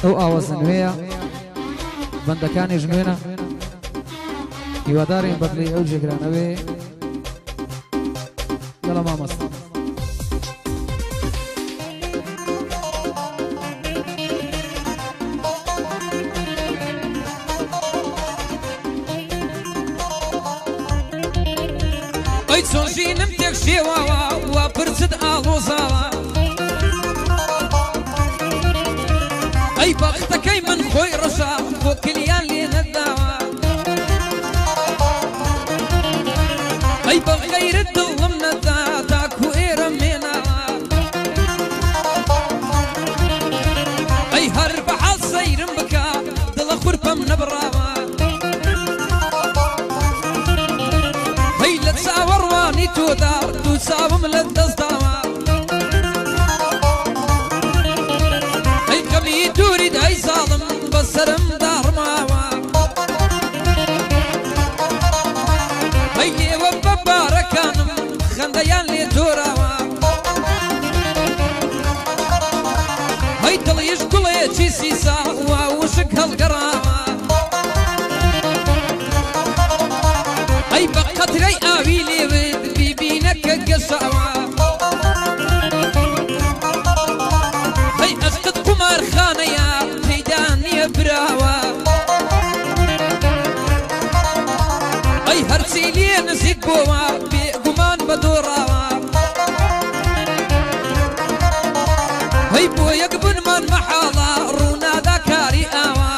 ئەو ئاوازە نوێیە بەندەکانی ژنوێنە هیوادارین بەدڵی ئەو جێگرانەوێ گەڵە مامەستا ئەی چۆن ژینم تێک شێواوە وا پرچت ئاڵۆزاوە ئەی بەختەکەی من خۆی ڕەشا بۆ کلیان لێ نەداوە ئەی بە غەیرت دڵم نەدا تاکو ئێرە مێناوە ئەی هەر بەحەڵ سەیرم بکە دڵە خورپەم نەبڕاوە هەی لە چاوەڕوانی تۆدا دوو چاوم لە دەستداوە ئەی کەمی دووریت ئەی ساڵم بەسەرم داڕماوە ئەی ئێوە بەبارەکانم خەندەیان لێ تۆراوە ئەی دڵیش گوڵێکی سیسا وا وشک هەڵگەڕاوە ئەی بە قەترەی ئاوی لێوت بیبینە کە گەشاوە ئەی ئەشقت قومارخانەیە پەیدا نییە براوە ئەی هەرچی لێ نزیک بۆوە بێگومان بەدۆڕاوە ئەی بۆ یەک بنمان مەحاڵە ڕوونادا کاری ئاوە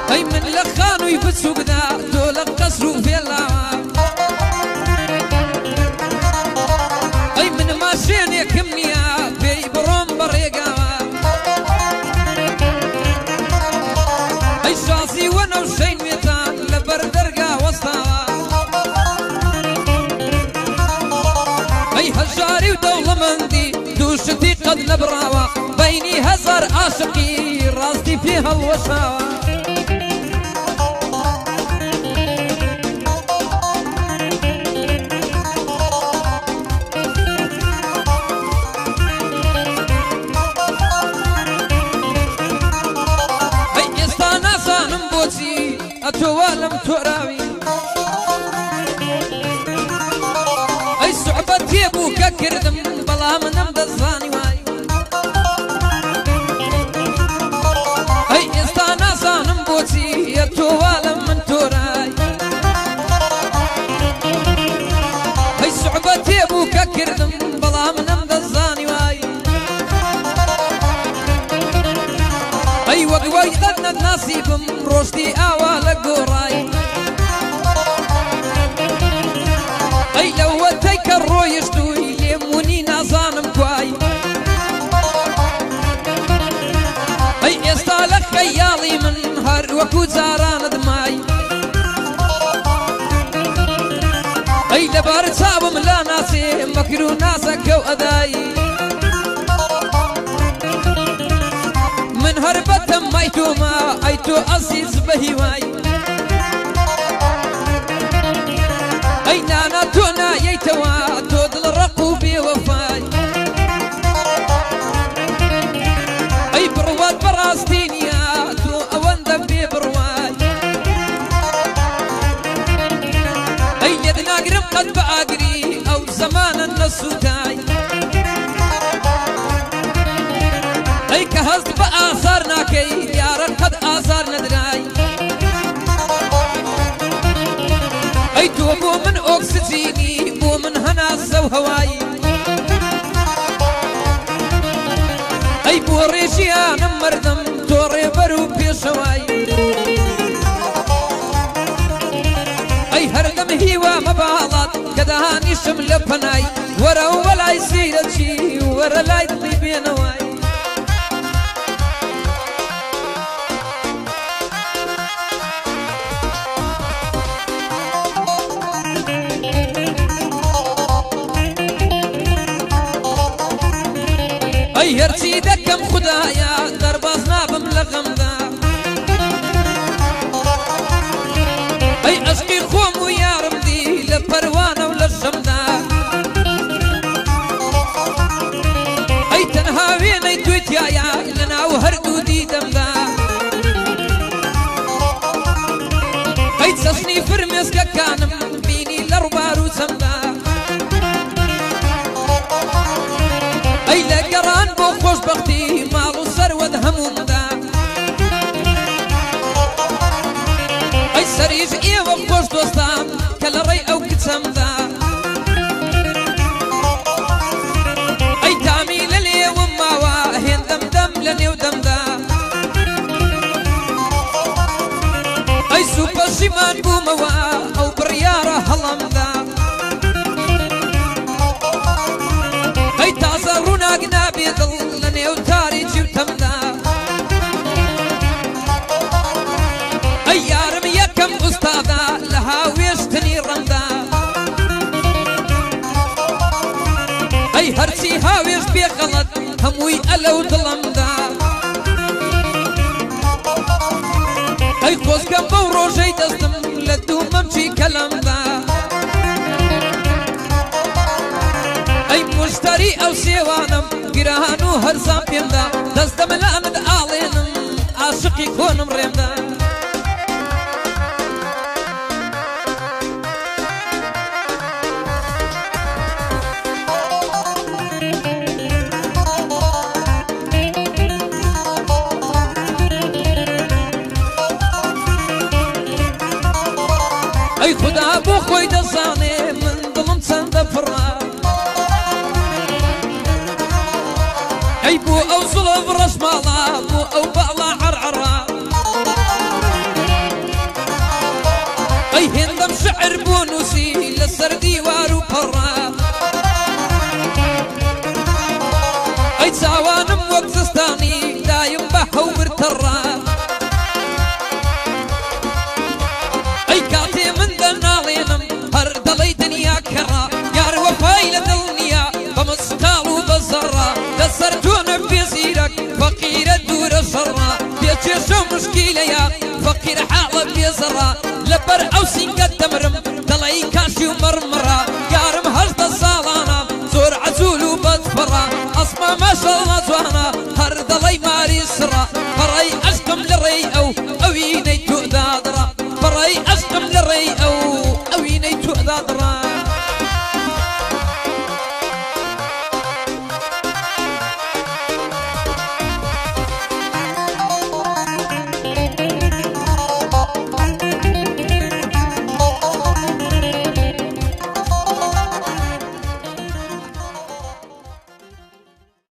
ئەی من لە خانووی بچووکدا تۆ لە قەسر و فێڵاوە ئەی من ماشێنێکم نییە پێی بڕۆم بەڕێگاوە ئەی شازی وەنەوشەی نوێتان لە بەردەرگا وەستاوە ئەی هەژاری و دەوڵەمەندی دووشتی قەت نەبڕاوە بەینی هەزار عاشقی ڕاستی پێ هەڵوەشاوە ئەتۆوا لەم تۆراوی ئەی سوحبەت تێبوو کە کردم بەڵام منم دەزانی وای ئەی ئێستا نازانم بۆچی ئەتۆوا لەم من تۆرای ئەی سوحبەت تێبوو کە کردم بەڵام منم دەزانی وای ئەی وەک وەی قەت ناسیبم ڕۆشتی ئاوا لە گۆڕای ئەی لەوەتەی کە ڕۆیشتووی لێمونی نازانم کوای ئەی ئێستا لە خەیاڵی من هەر وەکو جارانت مای ئەی لەبار چاوم لا ناسێ مەکر و ناسەکە و ئەدایی من هەر بەتەم مای تۆما ئەی تۆ ئەزیز بە هیوای ئەی نانا تۆ نایەیتەوە تۆ دڵڕەق و بێوەفای ئەی بڕوات بەڕاستی نییە تۆ ئەوەندە بێ بڕوای ئەی لێت ناگرم قەت بە ئاگری ئەو زەمانە نەسووتای ئەی کە هەست بە ئازار ناکەی یارە قەت ئازار نەدرای ئەی تۆ بۆ من ئۆکسجینی بۆ من هەناسە و هەوایی ئەی بۆ ڕێژیانم مردم تۆ ڕێبەر و پێشەوای ئەی هەردەم هیوا مەباڵات کە دەهانیشم لە پەنای وەرە و وەلای سیرەچی وەرە لای دڵی بێنەوای ئەی هەرچی دەکەم خودایە دەرباز نابم لە غەمدا ئەی عەشقی خۆم و یارم دی لە پەروانە و لە شەمدا ئەی تەنها وێن بوومەوە ئەو بڕیارە هەڵەمدا ئەی تازە ڕووناک نابێ دڵ لە نێو تاریکی و تەمدا ئەی یارم یەکەم ئوستادا لە هاوێشتنی ڕەمدا ئەی هەرچی هاوێش بێ غەڵەت هەمووی ئەلەو دڵەمدا ئەی خۆزگەم بەو ڕۆژەی دەستم لە دوو مەمچی کەلەمدا ئەی مشتری ئەو سێوانم گران و هەرزان پێمدا دەست دەمەلانت ئاڵێنم عاشقی کۆنم ڕێمدا ئەی خودا بۆ خۆی دەزانێ من دڵم چەندە پڕە ئەی بۆ ئەو زوڵە ڕەشماڵە بۆ ئەو باڵا عەرعەڕە ئەی هێندەم شعر بۆ نووسی لەسەر دیوار و پەڕە ئەی چاوانم وەک زستانی دایم بە هەور تەڕە ئەی کاتێ من دەناڵێنم هەر دەڵەی دنیا کەڕە یار وەفای لە دڵ نییە بە مستاڵ و بە زەڕە لەسەر تۆنە بێزیرەک فەقیرە دوورە شەڕە بێکێشە مشکیلەیە فەقیر حاڵە بێزەڕە لەبەر ئەو سینگەت دەمرم دەڵی کاشی و مەرمڕە یارم هەشدە ساڵانە زۆر عەجوول و بەدفەڕە ئەسما ماشەڵڵا